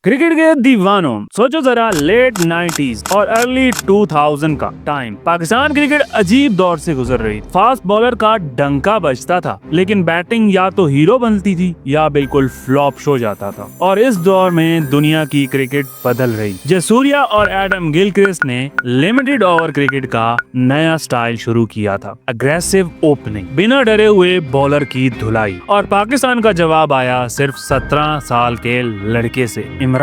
Cricket के दीवानों, सोचो जरा लेट 90s और अर्ली 2000 का टाइम पाकिस्तान क्रिकेट अजीब दौर से गुजर रही। फास्ट बॉलर का डंका बजता था, लेकिन बैटिंग या तो हीरो बनती थी या बिल्कुल फ्लॉप हो जाता था। और इस दौर में दुनिया की क्रिकेट बदल रही। जसूरिया और एडम गिलक्रिस्ट ने लिमिटेड ओवर क्रिकेट का नया स्टाइल शुरू किया था। अग्रेसिव ओपनिंग, बिना डरे हुए बॉलर की धुलाई, और पाकिस्तान का जवाब आया सिर्फ 17 साल के लड़के से, इमरान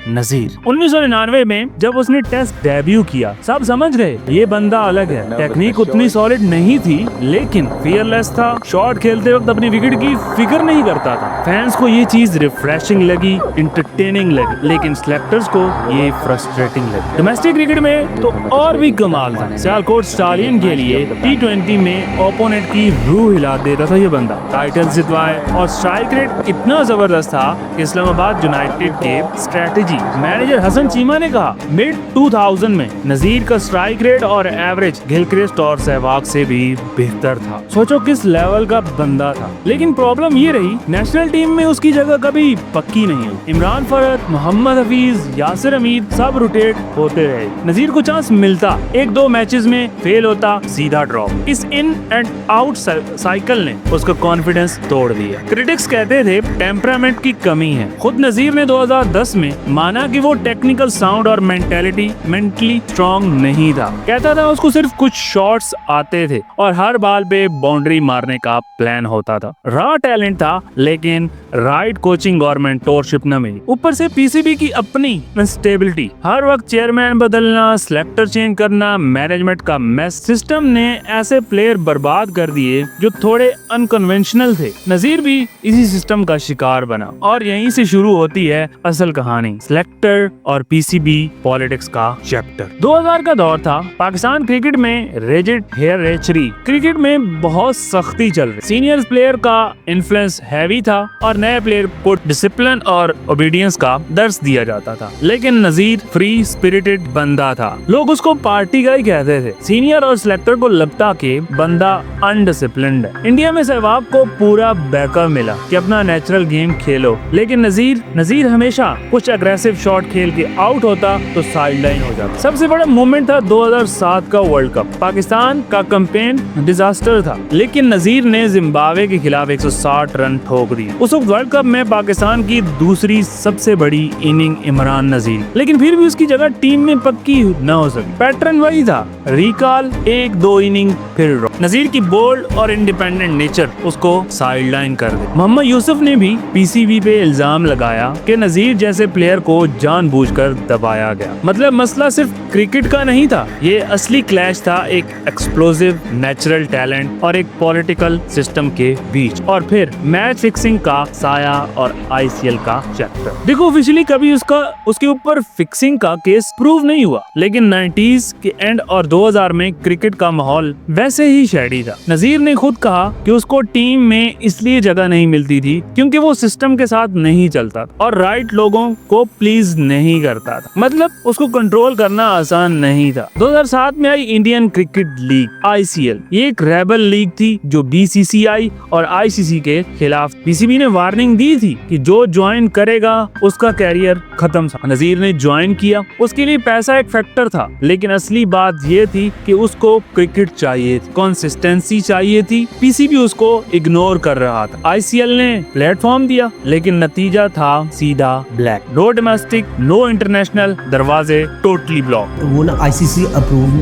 नजीर। 1999 में जब उसने टेस्ट डेब्यू किया, सब समझ रहे ये बंदा अलग है। टेक्निक उतनी सॉलिड नहीं थी, लेकिन फियरलेस था। शॉट खेलते वक्त अपनी विकेट की फिक्र नहीं करता था। फैंस को ये चीज रिफ्रेशिंग लगी, इंटरटेनिंग लगी, लेकिन सेलेक्टर्स को ये फ्रस्ट्रेटिंग लगी। डोमेस्टिक क्रिकेट में तो और भी कमाल था। सियालकोट स्टालियन के लिए T20 में ओपोनेंट की रूह हिला देता था ये बंदा। टाइटल जितवाए, और स्ट्राइक रेट इतना जबरदस्त था कि इस्लामाबाद यूनाइटेड के स्ट्रेटेजी मैनेजर हसन चीमा ने कहा मिड 2000 में नजीर का स्ट्राइक रेट और एवरेज गिलक्रिस्ट और सहवाग से भी बेहतर था। सोचो किस लेवल का बंदा था। लेकिन प्रॉब्लम ये रही, नेशनल टीम में उसकी जगह कभी पक्की नहीं हुई। इमरान फरद, मोहम्मद हफीज, यासिर हमीद सब रोटेट होते रहे। नजीर को चांस मिलता, 1-2 मैचेस में फेल होता, सीधा ड्रॉप। इस इन एंड आउट साइकिल ने उसका कॉन्फिडेंस तोड़ दिया। क्रिटिक्स कहते थे टेम्परामेंट की कमी है। खुद नजीर ने 2010 में माना कि वो टेक्निकल साउंड और मेंटली स्ट्रॉन्ग नहीं था। कहता था उसको सिर्फ कुछ शॉट्स आते थे और हर बाल पे बाउंड्री मारने का प्लान होता था। रॉ टैलेंट था, लेकिन राइट कोचिंग और मेंटोरशिप न मिली। ऊपर से पीसीबी की अपनी इंस्टेबिलिटी, हर वक्त चेयरमैन बदलना, सिलेक्टर चेंज करना, मैनेजमेंट का मेस। सिस्टम ने ऐसे प्लेयर बर्बाद कर दिए जो थोड़े अनकन्वेंशनल थे। नजीर भी इसी सिस्टम का शिकार बना, और यहीं से शुरू होती है असल कहानी, सिलेक्टर और पीसीबी पॉलिटिक्स का चैप्टर। 2000 का दौर था। पाकिस्तान क्रिकेट में रिजिड हेयरचरी, क्रिकेट में बहुत सख्ती चल रही। सीनियर प्लेयर का इन्फ्लुएंस हैवी था और नए प्लेयर को डिसिप्लिन और ओबीडियंस का दर्स दिया जाता था। लेकिन नजीर फ्री स्पिरिटेड बंदा था। लोग उसको पार्टी का ही कहते थे। सीनियर और सिलेक्टर को लगता कि बंदा अनडिसिप्लिन्ड है। इंडिया में सहवाग को पूरा बैकअप मिला कि अपना नेचुरल गेम खेलो, लेकिन नजीर हमेशा कुछ अग्रेसिव शॉट खेल के आउट होता तो साइडलाइन हो जाता। सबसे बड़ा मोमेंट था 2007 का वर्ल्ड कप। पाकिस्तान का कैंपेन डिजास्टर था, लेकिन नजीर ने जिम्बाब्वे के खिलाफ 160 रन ठोक दिए। उस वक्त वर्ल्ड कप में पाकिस्तान की दूसरी सबसे बड़ी इनिंग इमरान नजीर, लेकिन फिर भी उसकी जगह टीम में पक्की न हो सकी। पैटर्न वही था, रिकॉल, 1-2 इनिंग फिर ड्रॉप। नजीर की बोल्ड और इंडिपेंडेंट नेचर उसको साइडलाइन कर दे। मोहम्मद यूसुफ ने भी पीसीबी पे इल्जाम लगाया कि नजीर जैसे प्लेयर को जानबूझकर दबाया गया। मतलब मसला सिर्फ क्रिकेट का नहीं था, ये असली क्लैश था एक एक्सप्लोसिव नेचुरल टैलेंट और एक पॉलिटिकल सिस्टम के बीच। और फिर मैच फिक्सिंग का साया और आईसीएल का चैप्टर। देखो ऑफिशियली कभी उसके ऊपर फिक्सिंग का केस प्रूव नहीं हुआ, लेकिन 90s के एंड और 2000 में क्रिकेट का माहौल वैसे ही शैडी था। नजीर ने खुद कहा कि उसको टीम में इसलिए जगह नहीं मिलती थी क्योंकि वो सिस्टम के साथ नहीं चलता और राइट लोगों को प्लीज नहीं करता था। मतलब उसको कंट्रोल करना आसान नहीं था। 2007 में आई इंडियन क्रिकेट लीग ICL। ये एक रेबल लीग थी जो BCCI और ICC के खिलाफ। पीसीबी ने वार्निंग दी थी कि जो ज्वाइन करेगा उसका कैरियर खत्म था। नजीर ने ज्वाइन किया। उसके लिए पैसा एक फैक्टर था, लेकिन असली बात ये थी कि उसको क्रिकेट चाहिए थी, कंसिस्टेंसी चाहिए थी। पीसीबी उसको इग्नोर कर रहा था। ICL ने प्लेटफॉर्म दिया, लेकिन नतीजा था सीधा black. No domestic, no international, दरवाजे टोटली ब्लॉक। वो ना ICC अप्रूव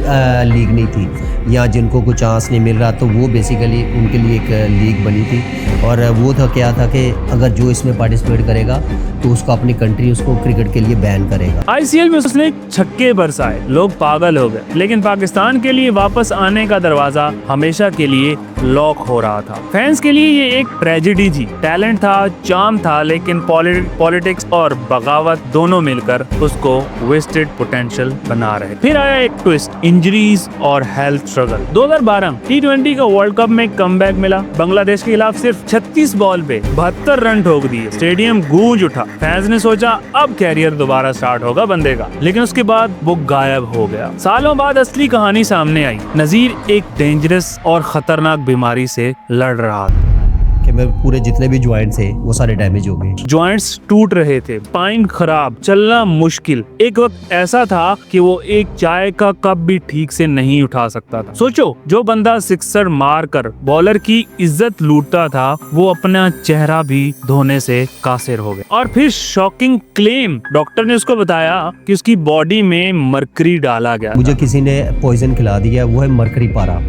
लीग नहीं थी। यहाँ जिनको कुछ चांस नहीं मिल रहा तो वो बेसिकली उनके लिए एक लीग बनी थी, और वो था क्या था कि अगर जो इसमें पार्टिसिपेट करेगा तो उसको अपनी कंट्री उसको क्रिकेट के लिए बैन करेगा। ICL में उसने छक्के बरसाए, लोग पागल हो गए, लेकिन पाकिस्तान के लिए वापस आने का दरवाजा हमेशा के लिए लॉक हो रहा था। फैंस के लिए ये एक ट्रेजेडी थी। टैलेंट था, चार्म था, लेकिन पॉलिटिक्स और बगावत दोनों मिलकर उसको वेस्टेड पोटेंशियल बना रहे। फिर आया एक ट्विस्ट, इंजरीज और हेल्थ स्ट्रगल। 2012 T20 का वर्ल्ड कप में कमबैक मिला। बांग्लादेश के खिलाफ सिर्फ 36 बॉल पे 72 रन ठोक दिए। स्टेडियम गूंज उठा। फैंस ने सोचा अब कैरियर दोबारा स्टार्ट होगा बंदे का, लेकिन उसके बाद वो गायब हो गया। सालों बाद असली कहानी सामने आई। नजीर एक डेंजरस और खतरनाक बीमारी से लड़ रहा था। कि में पूरे जितने भी ज्वाइंट्स थे वो सारे डैमेज हो गए। जॉइंट्स टूट रहे थे, स्पाइन खराब, चलना मुश्किल। एक वक्त ऐसा था कि वो एक चाय का कप भी ठीक से नहीं उठा सकता था। सोचो, जो बंदा सिक्सर मार कर बॉलर की इज्जत लूटता था वो अपना चेहरा भी धोने से कासिर हो गया। और फिर शॉकिंग क्लेम, डॉक्टर ने उसको बताया कि उसकी बॉडी में मरकरी डाला गया। मुझे किसी ने पॉइजन खिला दिया, वो है मरकरी पारा,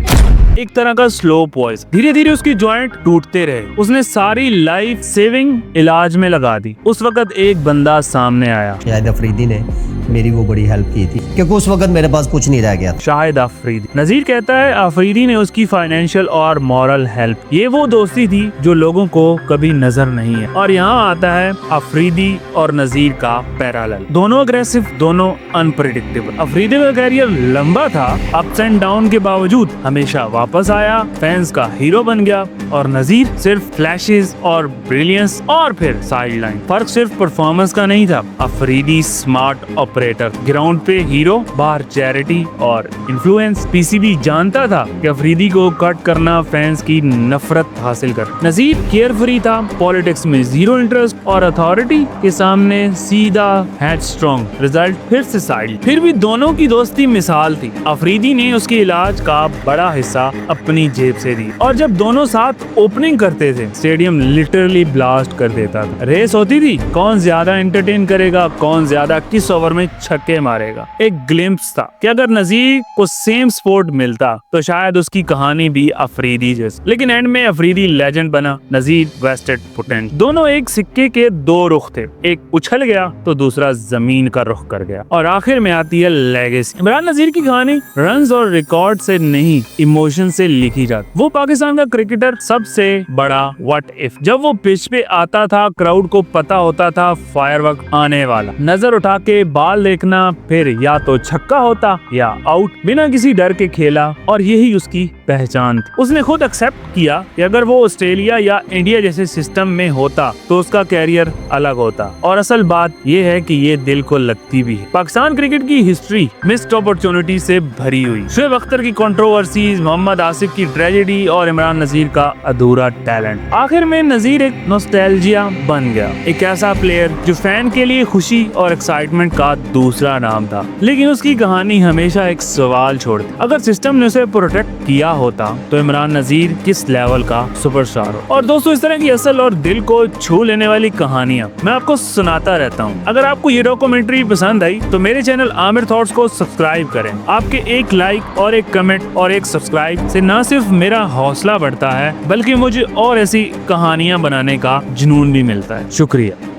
एक तरह का स्लो पॉइजन। धीरे धीरे उसकी जॉइंट टूटते रहे। उसने सारी लाइफ सेविंग इलाज में लगा दी। उस वक्त एक बंदा सामने आया, शाहिद अफरीदी ने मेरी वो बड़ी हेल्प की थी, क्योंकि उस वक्त मेरे पास कुछ नहीं रह गया था। शाहिद अफरीदी। नजीर कहता है अफरीदी ने उसकी फाइनेंशियल और मॉरल हेल्प। ये वो दोस्ती थी जो लोगों को कभी नजर नहीं है। और यहाँ आता है अफरीदी और नजीर का पैरेलल। दोनों अग्रेसिव, दोनों अनप्रेडिक्टेबल। अफरीदी का कैरियर लंबा था, अप्स एंड डाउन के बावजूद हमेशा वापस आया, फैंस का हीरो बन गया। और नजीर सिर्फ फ्लैशेस और ब्रिलियंस और फिर साइडलाइन। फर्क सिर्फ परफॉर्मेंस का नहीं था। अफरीदी स्मार्ट ऑपरेटर, ग्राउंड पे हीरो, बाहर चैरिटी और इन्फ्लुएंस। पीसीबी जानता था कि अफरीदी को कट करना फैंस की नफरत हासिल कर। नजीर केयरफ्री था, पॉलिटिक्स में जीरो इंटरेस्ट और अथॉरिटी के सामने सीधा हेडस्ट्रॉन्ग। रिजल्ट फिर से साइड। फिर भी दोनों की दोस्ती मिसाल थी। अफरीदी ने उसके इलाज का बड़ा हिस्सा अपनी जेब से दी और जब दोनों साथ ओपनिंग करते थे स्टेडियम लिटरली ब्लास्ट कर देता था। रेस होती थी, कौन ज्यादा एंटरटेन करेगा, कौन ज्यादा किस ओवर में छक्के मारेगा। एक ग्लिम्प्स था कि अगर नजीर को सेम स्पोर्ट मिलता तो शायद उसकी कहानी भी अफरीदी जैसी। लेकिन एंड में अफरीदी लेजेंड बना, नजीर वेस्टेड पोटेंशियल। दोनों एक सिक्के के दो रुख थे, एक उछल गया तो दूसरा जमीन का रुख कर गया। और आखिर में आती है लेगेसी। इमरान नजीर की कहानी रन्स और रिकॉर्ड से नहीं, इमोशन से लिखी जाती। वो पाकिस्तान का क्रिकेटर सबसे बड़ा व्हाट इफ। जब वो पिच पे आता था क्राउड को पता होता था फायरवर्क आने वाला। नजर उठा के बाल देखना, फिर या तो छक्का होता या आउट। बिना किसी डर के खेला और यही उसकी पहचान थी। उसने खुद एक्सेप्ट किया कि अगर वो ऑस्ट्रेलिया या इंडिया जैसे सिस्टम में होता तो उसका कैरियर अलग होता। और असल बात ये है कि ये दिल को लगती भी है। पाकिस्तान क्रिकेट की हिस्ट्री मिस्ड अपॉर्चुनिटी से भरी हुई। शुएब अख्तर की कंट्रोवर्सीज, मोहम्मद आसिफ की ट्रेजेडी और इमरान नजीर का अधूरा टैलेंट। आखिर में नजीर एक नॉस्टैल्जिया बन गया, एक ऐसा प्लेयर जो फैन के लिए खुशी और एक्साइटमेंट का दूसरा नाम था। लेकिन उसकी कहानी हमेशा एक सवाल छोड़ती, अगर सिस्टम ने उसे प्रोटेक्ट किया होता तो इमरान नजीर किस लेवल का सुपरस्टार हो। और दोस्तों, इस तरह की असल और दिल को छू लेने वाली कहानियां मैं आपको सुनाता रहता हूं। अगर आपको ये डॉक्यूमेंट्री पसंद आई तो मेरे चैनल आमिर थॉट्स को सब्सक्राइब करें। आपके एक लाइक और एक कमेंट और एक सब्सक्राइब से न सिर्फ मेरा हौसला बढ़ता है बल्कि मुझे और ऐसी कहानियां बनाने का जुनून भी मिलता है। शुक्रिया।